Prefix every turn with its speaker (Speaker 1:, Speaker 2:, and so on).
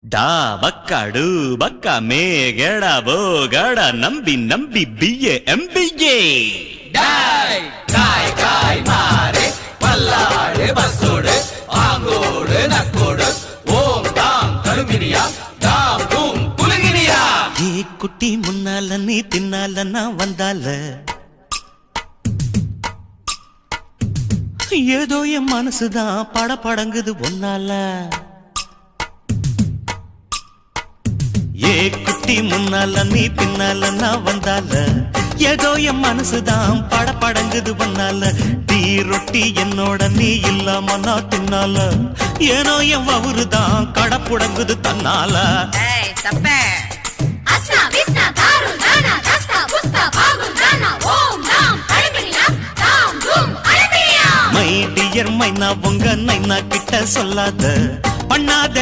Speaker 1: ಡಾ ಬಕ್ಕಡು ಬಕ್ಕ ಮೇಗಡ ಬೋಗಡ ನಂಬಿ ನಂಬಿ ಬಿಯೆ ಎಂಬಿಗೆ
Speaker 2: டாய் காய் காய் மாறே பல்லாடு பஸ்ஸோடு ஆங்கோடு நக்கோடு ஓம் தாம் கருமினியா தாம் தூம் குலுங்கினியா
Speaker 1: ஏ குட்டி முன்னால நீ தின்னால நான் வந்தால ஏதோ என் மனசுதான் படபடங்குது ஒன்னால ஏ குட்டி முன்னால நீ பின்னால நான் வந்தால ஏதோ என் மனசுதான் படபடங்குது ஒன்னால டீ ரொட்டி என்னோட நீ இல்லாம நான் தின்னால ஏனோ என் வவுறுதான் கடப்புடங்குது தன்னால
Speaker 3: அஸ்னா விஸ்னா தாரு நானா தஸ்தா புஸ்தா பாகு நானா ஓம் நாம் அழகினியா தாம் தூம் அழகினியா
Speaker 1: மை டியர் மைனா உங்க நைனா கிட்ட சொல்லாத பண்ணாத